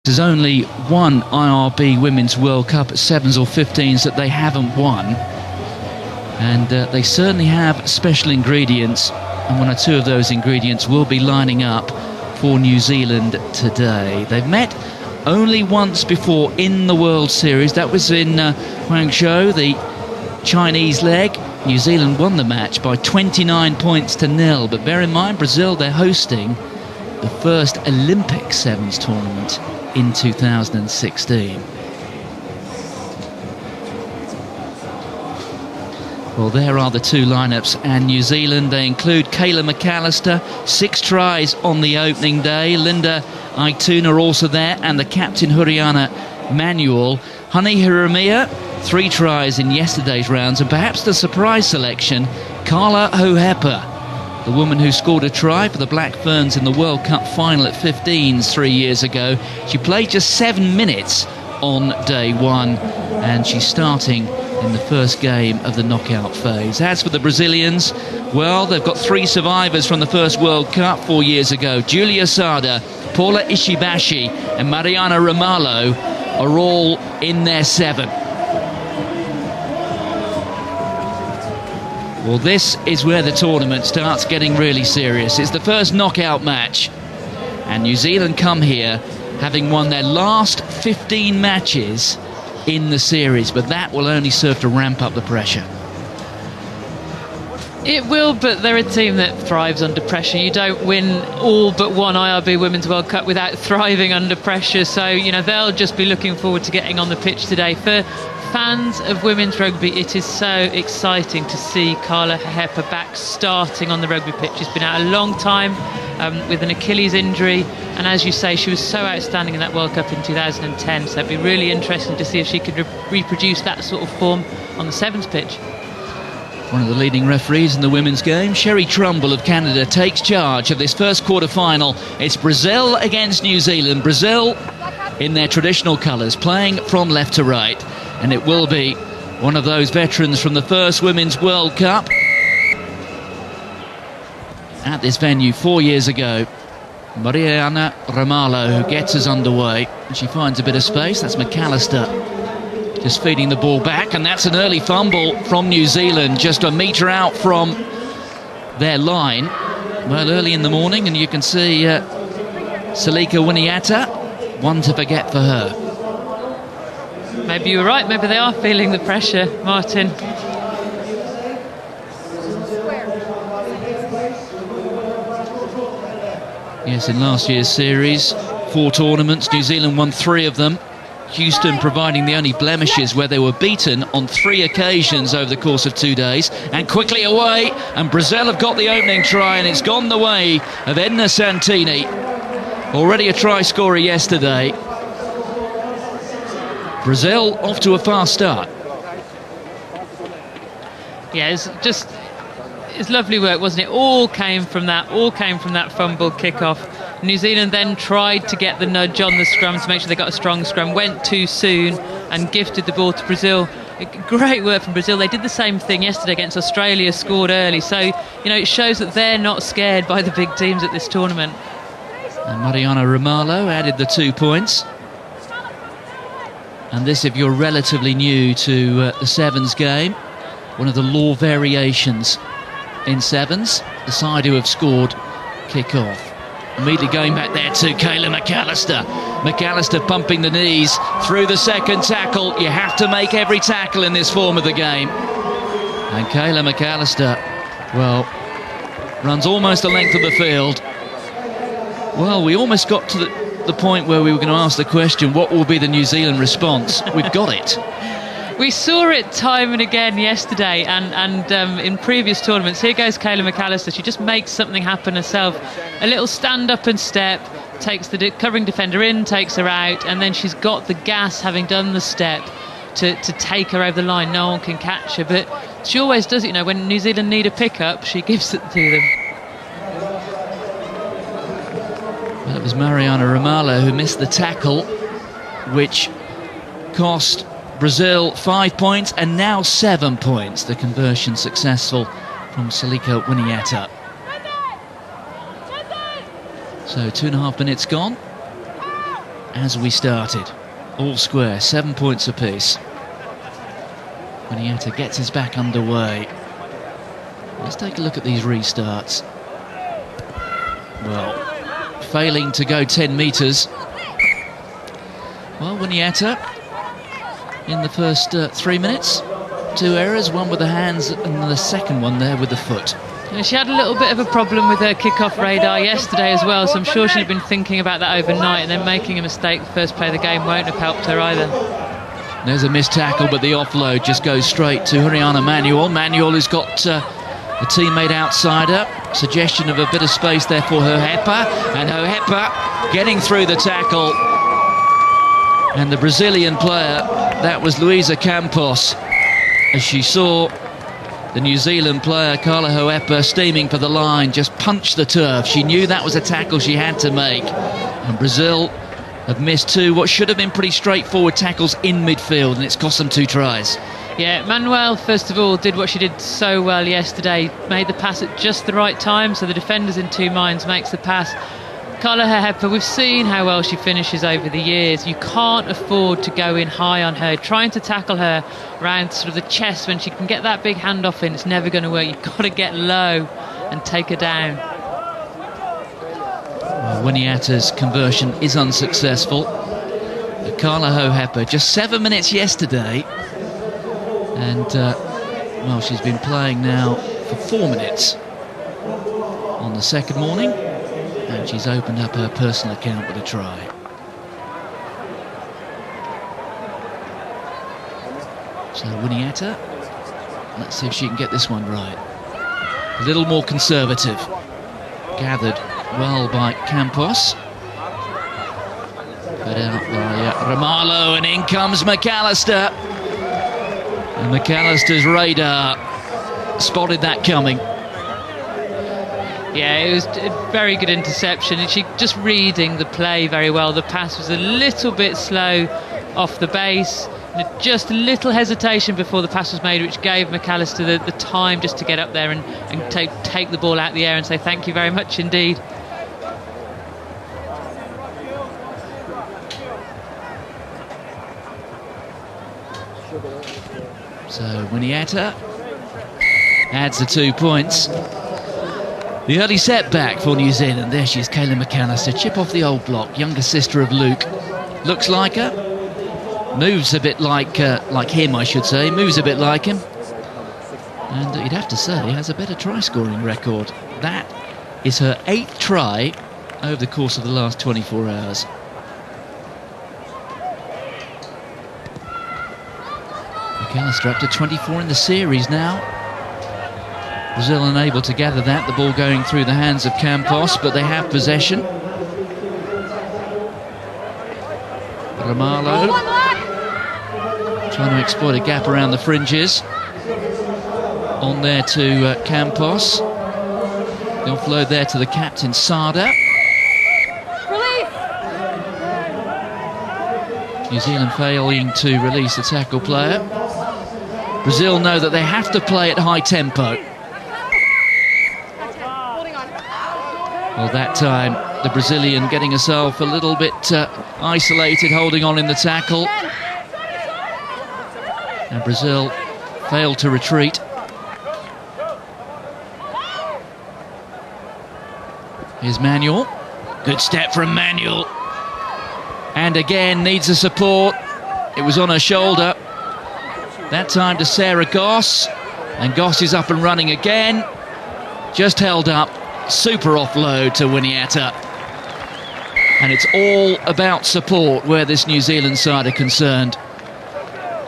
There's only one IRB Women's World Cup at 7s or 15s that they haven't won. And they certainly have special ingredients, and one or two of those ingredients will be lining up for New Zealand today. They've met only once before in the World Series. That was in Guangzhou, the Chinese leg. New Zealand won the match by 29 points to 0. But bear in mind, Brazil, they're hosting the first Olympic Sevens tournament in 2016. Well, there are the two lineups, and New Zealand, they include Kayla McAllister, 6 tries on the opening day. Linda Aituna also there, and the captain Huriana Manuel. Hani Hiramia, 3 tries in yesterday's rounds, and perhaps the surprise selection, Carla Hohepa, the woman who scored a try for the Black Ferns in the World Cup final at 15s 3 years ago. She played just 7 minutes on day 1, and she's starting in the first game of the knockout phase. As for the Brazilians, well, they've got 3 survivors from the first World Cup 4 years ago. Julia Sada, Paula Ishibashi and Mariana Ramalho are all in their 7. Well, this is where the tournament starts getting really serious. It's the first knockout match, and New Zealand come here having won their last 15 matches in the series, but that will only serve to ramp up the pressure. It will, but they're a team that thrives under pressure. You don't win all but one IRB Women's World Cup without thriving under pressure, so you know they'll just be looking forward to getting on the pitch today. For fans of women's rugby, it is so exciting to see Carla Hohepa back starting on the rugby pitch. She's been out a long time with an Achilles injury, and as you say, she was so outstanding in that World Cup in 2010, so it'd be really interesting to see if she could reproduce that sort of form on the Sevens pitch. One of the leading referees in the women's game, Sherry Trumbull of Canada, takes charge of this first quarter-final. It's Brazil against New Zealand. Brazil in their traditional colours, playing from left to right. And it will be one of those veterans from the first Women's World Cup at this venue 4 years ago. Mariana Ramalho, who gets us underway. And she finds a bit of space. That's McAllister just feeding the ball back, and that's an early fumble from New Zealand, just a metre out from their line. Well, early in the morning, and you can see Salika Winiata, one to forget for her. Maybe you were right, maybe they are feeling the pressure, Martin. Yes, in last year's series, 4 tournaments, New Zealand won 3 of them. Houston providing the only blemishes, where they were beaten on 3 occasions over the course of 2 days. And quickly away, and Brazil have got the opening try, and it's gone the way of Edna Santini. Already a try scorer yesterday. Brazil off to a fast start. Yeah, it's lovely work, wasn't it? All came from that fumble kickoff. New Zealand then tried to get the nudge on the scrum to make sure they got a strong scrum, went too soon and gifted the ball to Brazil. Great work from Brazil. They did the same thing yesterday against Australia, scored early. So, you know, it shows that they're not scared by the big teams at this tournament. And Mariana Ramalho added the 2 points. And this, if you're relatively new to the Sevens game, one of the law variations in Sevens, the side who have scored kick off. Immediately going back there to Kayla McAllister. McAllister pumping the knees through the second tackle. You have to make every tackle in this form of the game. And Kayla McAllister, well, runs almost the length of the field. Well, we almost got to the point where we were going to ask the question, what will be the New Zealand response? We've got it. We saw it time and again yesterday, and in previous tournaments. Here goes Kayla McAllister. She just makes something happen herself. A little stand up and step, takes the covering defender in, takes her out, and then she's got the gas, having done the step, to take her over the line. No one can catch her, but she always does it. You know, when New Zealand need a pickup, she gives it to them. Well, it was Mariana Ramalho who missed the tackle, which cost Brazil 5 points and now 7 points. The conversion successful from Salika Winiata. So 2.5 minutes gone, as we started. All square, 7 points apiece. Winiata gets his back underway. Let's take a look at these restarts. Well, failing to go 10 metres. Well, Winiata in the first 3 minutes, 2 errors, one with the hands and the second one there with the foot. Yeah, she had a little bit of a problem with her kick-off radar yesterday as well, so I'm sure she'd have been thinking about that overnight, and then making a mistake the first play of the game won't have helped her either. There's a missed tackle, but the offload just goes straight to Juliana Manuel. Manuel has got a teammate outside her. Suggestion of a bit of space there for Hohepa, and Hohepa getting through the tackle. And the Brazilian player, that was Luisa Campos, as she saw the New Zealand player, Carla Hoepa, steaming for the line, just punched the turf. She knew that was a tackle she had to make. And Brazil have missed 2 what should have been pretty straightforward tackles in midfield, and it's cost them 2 tries. Yeah, Manuel, first of all, did what she did so well yesterday, made the pass at just the right time, so the defender's in 2 minds, makes the pass. Carla Hoepa, we've seen how well she finishes over the years. You can't afford to go in high on her. Trying to tackle her around sort of the chest when she can get that big handoff in, it's never going to work. You've got to get low and take her down. Well, Winiata's conversion is unsuccessful. But Carla Hoepa, just 7 minutes yesterday, and well, she's been playing now for 4 minutes on the second morning. And she's opened up her personal account with a try. So Winiata, let's see if she can get this one right. A little more conservative. Gathered well by Campos. Put out by Romalo, and in comes McAllister. And McAllister's radar spotted that coming. Yeah, it was a very good interception, and she just reading the play very well. The pass was a little bit slow off the base, and just a little hesitation before the pass was made, which gave McAllister the time just to get up there and take the ball out of the air and say thank you very much indeed. So Winiata adds the 2 points. The early setback for New Zealand. There she is, Kayla McAllister, chip off the old block, younger sister of Luke. Looks like her, moves a bit like him, I should say, moves a bit like him. And you'd have to say, has a better try-scoring record. That is her 8th try over the course of the last 24 hours. McAllister up to 24 in the series now. Brazil unable to gather that, the ball going through the hands of Campos, but they have possession. Romalo trying to exploit a gap around the fringes. On there to Campos. The offload there to the captain, Sada. New Zealand failing to release the tackle player. Brazil know that they have to play at high tempo. Well, that time, the Brazilian getting herself a little bit isolated, holding on in the tackle. And Brazil failed to retreat. Here's Manuel. Good step from Manuel. And again, needs the support. It was on her shoulder. That time to Sarah Goss. And Goss is up and running again. Just held up. Super offload to Winiata. And it's all about support where this New Zealand side are concerned.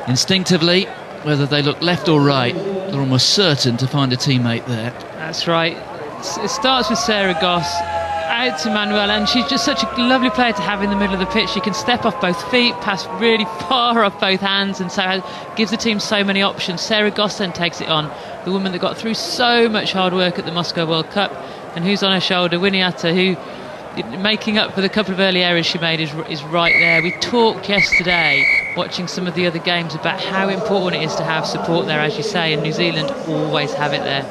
Instinctively, whether they look left or right, they're almost certain to find a teammate there. That's right. It starts with Sarah Goss, out to Manuel, and she's just such a lovely player to have in the middle of the pitch. She can step off both feet, pass really far off both hands, and so gives the team so many options. Sarah Goss then takes it on, the woman that got through so much hard work at the Moscow World Cup. And who's on her shoulder? Winiata, who, making up for the couple of early errors she made, is right there. We talked yesterday, watching some of the other games, about how important it is to have support there, as you say, and New Zealand always have it there.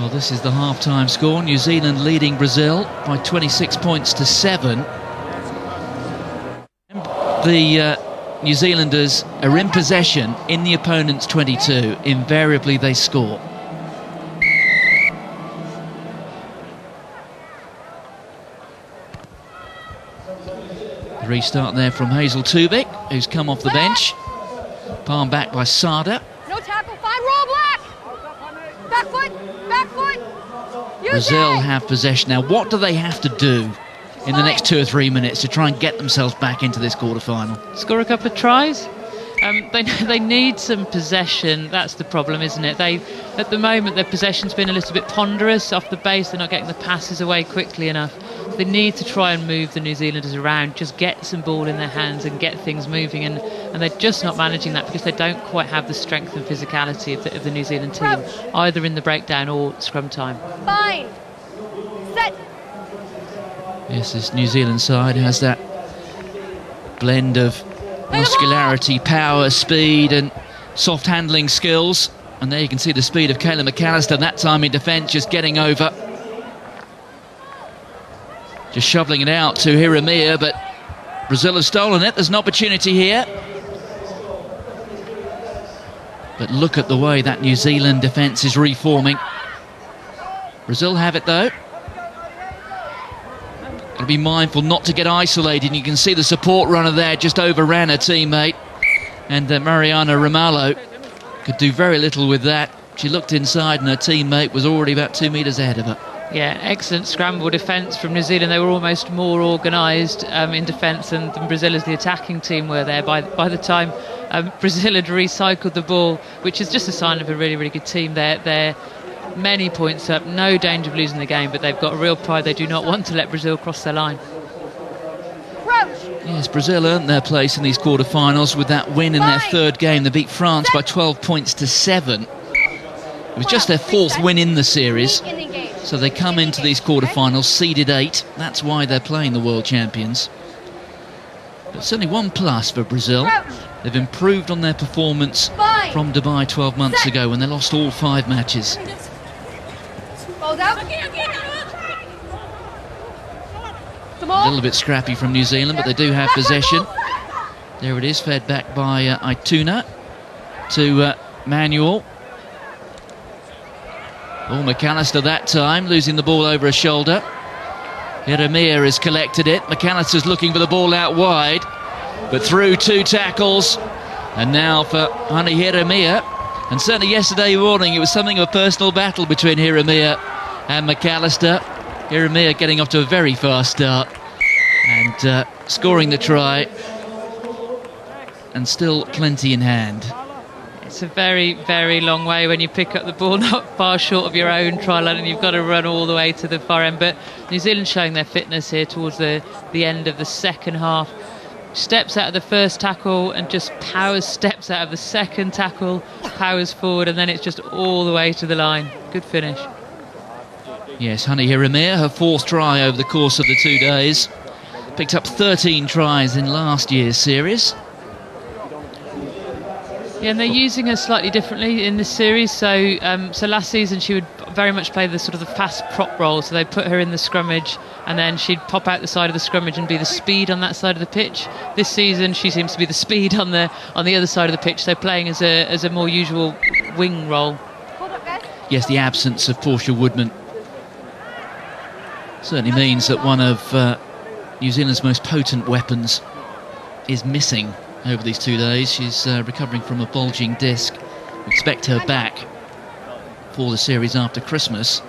Well, this is the half-time score. New Zealand leading Brazil by 26 points to 7. The New Zealanders are in possession in the opponent's 22. Invariably, they score. The restart there from Hazel Tubik, who's come off the bench. Palm back by Sada. No tackle, fine, roll black! Back foot, back foot! Brazil have possession now. What do they have to do in the next 2 or 3 minutes to try and get themselves back into this quarter-final? Score a couple of tries. They need some possession. That's the problem, isn't it? At the moment, their possession's been a little bit ponderous off the base. They're not getting the passes away quickly enough. They need to try and move the New Zealanders around, just get some ball in their hands and get things moving. And they're just not managing that because they don't quite have the strength and physicality of the New Zealand team, either in the breakdown or scrum time. Fine. Set. Yes, this New Zealand side has that blend of muscularity, power, speed and soft handling skills. And there you can see the speed of Kayla McAllister, that time in defence, just getting over. Just shoveling it out to Hiramia, but Brazil has stolen it. There's an opportunity here. But look at the way that New Zealand defence is reforming. Brazil have it though. Got to be mindful not to get isolated. And you can see the support runner there just overran her teammate. And Mariana Ramalho could do very little with that. She looked inside and her teammate was already about 2 metres ahead of her. Yeah, excellent scramble defence from New Zealand. They were almost more organised in defence than Brazil as the attacking team were there. By the time Brazil had recycled the ball, which is just a sign of a really, really good team. They're many points up, no danger of losing the game, but they've got a real pride. They do not want to let Brazil cross their line. Yes, Brazil earned their place in these quarter-finals with that win in their third game. They beat France by 12 points to 7. It was just their fourth win in the series. So they come into these quarter-finals seeded 8. That's why they're playing the world champions. But certainly one plus for Brazil. They've improved on their performance from Dubai 12 months ago when they lost all 5 matches. A little bit scrappy from New Zealand, but they do have possession. There it is, fed back by Aituna to Manuel. Oh, McAllister that time, losing the ball over her shoulder. Hiramia has collected it. McAllister's looking for the ball out wide, but through 2 tackles. And now for Hani Hiramia. And certainly yesterday morning, it was something of a personal battle between Hiramia and McAllister. Hiramia getting off to a very fast start and scoring the try. And still plenty in hand. It's a very, very long way when you pick up the ball not far short of your own try line and you've got to run all the way to the far end. But New Zealand showing their fitness here towards the end of the second half. Steps out of the first tackle and just powers steps out of the second tackle, powers forward, and then it's just all the way to the line. Good finish. Yes, Hani Hiramia, her 4th try over the course of the 2 days. Picked up 13 tries in last year's series. Yeah, and they're using her slightly differently in this series. So last season she would very much play the sort of the fast prop role. So they put her in the scrummage and then she'd pop out the side of the scrummage and be the speed on that side of the pitch. This season she seems to be the speed on the other side of the pitch. So playing as a more usual wing role. Yes, the absence of Portia Woodman certainly means that one of New Zealand's most potent weapons is missing over these 2 days. She's recovering from a bulging disc. We expect her back for the series after Christmas.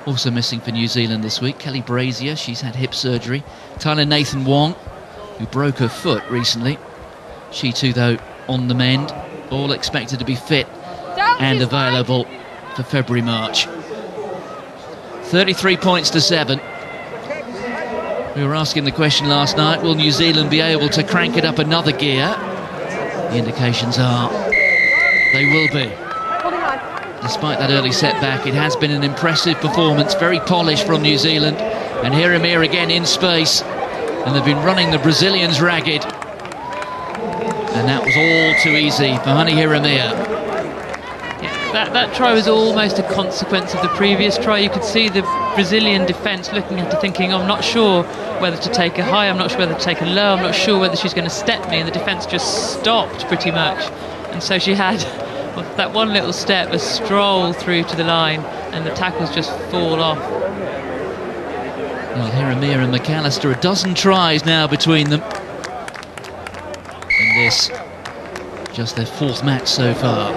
Also missing for New Zealand this week, Kelly Brazier, she's had hip surgery. Tyler Nathan Wong, who broke her foot recently. She too, though, on the mend. All expected to be fit and available for February, March. 33 points to 7. We were asking the question last night, will New Zealand be able to crank it up another gear? The indications are they will be. Despite that early setback, it has been an impressive performance, very polished from New Zealand. And Hiramia again in space. And they've been running the Brazilians ragged. And that was all too easy for Hani Hiramia. Yeah, that try was almost a consequence of the previous try. You could see the Brazilian defence looking at her thinking, I'm not sure whether to take a high, I'm not sure whether to take a low, I'm not sure whether she's going to step me, and the defence just stopped pretty much. And so she had that one little step, a stroll through to the line, and the tackles just fall off. Well, Hiramir and McAllister, a dozen tries now between them. And this, just their 4th match so far.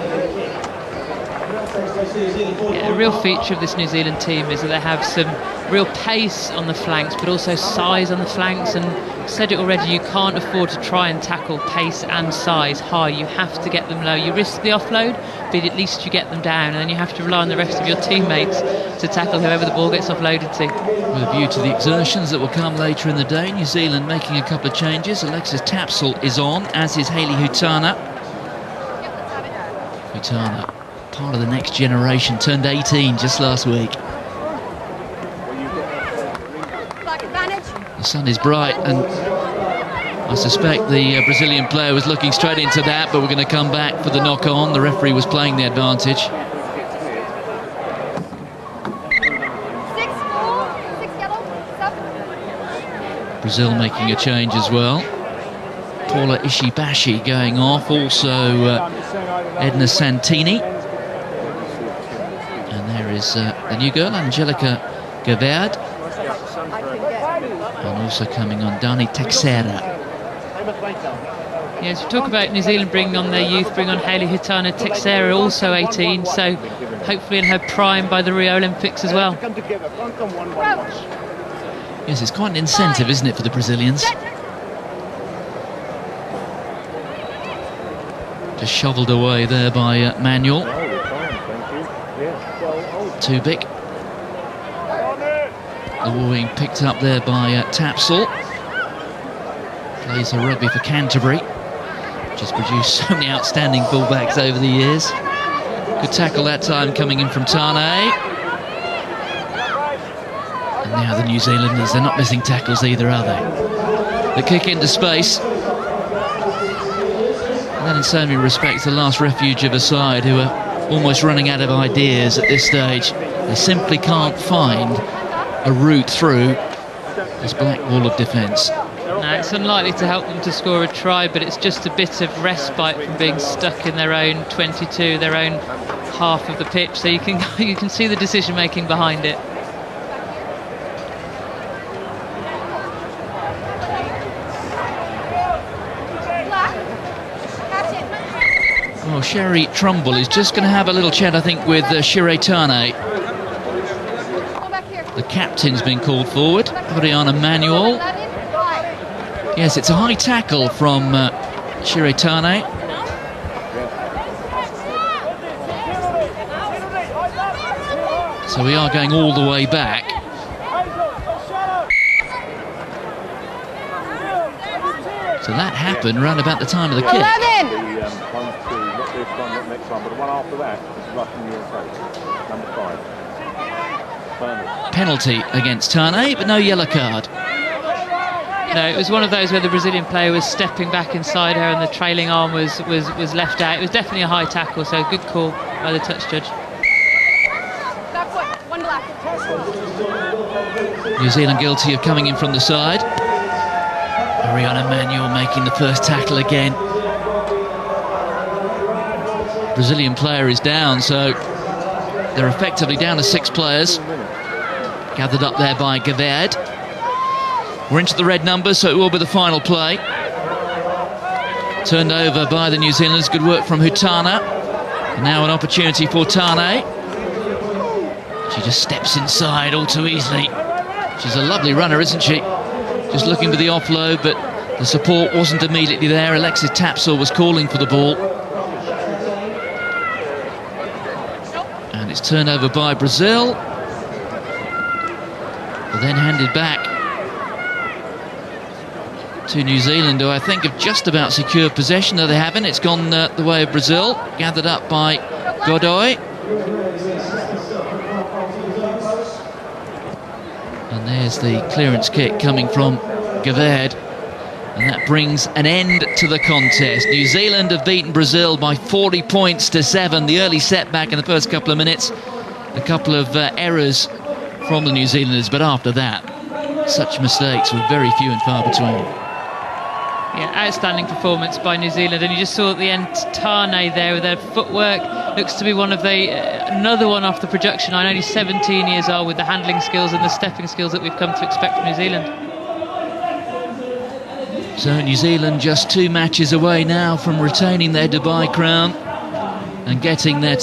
Yeah, a real feature of this New Zealand team is that they have some real pace on the flanks, but also size on the flanks. And I've said it already, you can't afford to try and tackle pace and size high. You have to get them low. You risk the offload, but at least you get them down, and then you have to rely on the rest of your teammates to tackle whoever the ball gets offloaded to. With a view to the exertions that will come later in the day, New Zealand making a couple of changes. Alexis Tapsell is on, as is Hayley Hutana. Hutana, part of the next generation, turned 18 just last week. The sun is bright, and I suspect the Brazilian player was looking straight into that, but we're going to come back for the knock-on. The referee was playing the advantage. Brazil making a change as well. Paula Ishibashi going off, also Edna Santini. And there is the new girl, Angelica Gaverd. And also coming on, Dani Teixeira. Yes, we talk about New Zealand bringing on their youth, bring on Hayley Hutana. Teixeira also 18, so hopefully in her prime by the Rio Olympics as well. Yes, it's quite an incentive, isn't it, for the Brazilians? Just shoveled away there by Manuel. Too big. The ball being picked up there by Tapsell. Plays her rugby for Canterbury. Just produced so many outstanding fullbacks over the years. Good tackle that time coming in from Tane. And now the New Zealanders, they're not missing tackles either, are they? The kick into space. And then in so many respects, the last refuge of a side who are almost running out of ideas at this stage. They simply can't find a route through this black wall of defence. No, it's unlikely to help them to score a try, but it's just a bit of respite from being stuck in their own 22, their own half of the pitch. So you can see the decision making behind it. Well, Sherry Trumbull is just going to have a little chat, I think, with Shire Tane. The captain's been called forward, Oriana Manuel. Yes, it's a high tackle from Shire Tane. So we are going all the way back. So that happened around about the time of the kick. Penalty against Tane, but no yellow card. No, it was one of those where the Brazilian player was stepping back inside her and the trailing arm was left out. It was definitely a high tackle, so good call by the touch judge. New Zealand guilty of coming in from the side. Oriana Manuel making the first tackle again. Brazilian player is down, so they're effectively down to 6 players. Gathered up there by Gaverd. We're into the red numbers, so it will be the final play. Turned over by the New Zealanders. Good work from Hutana. And now an opportunity for Tane. She just steps inside all too easily. She's a lovely runner, isn't she? Just looking for the offload, but the support wasn't immediately there. Alexis Tapsell was calling for the ball. And it's turned over by Brazil. But then handed back to New Zealand, who I think have just about secured possession, though they haven't. It's gone the way of Brazil, gathered up by Godoy. And there's the clearance kick coming from Gaverd. And that brings an end to the contest. New Zealand have beaten Brazil by 40 points to 7. The early setback in the first couple of minutes. A couple of errors from the New Zealanders, but after that, such mistakes were very few and far between. Yeah, outstanding performance by New Zealand, and you just saw at the end Tane there with their footwork. Looks to be one of the another one off the production line, only 17 years old, with the handling skills and the stepping skills that we've come to expect from New Zealand. So New Zealand just 2 matches away now from retaining their Dubai crown and getting their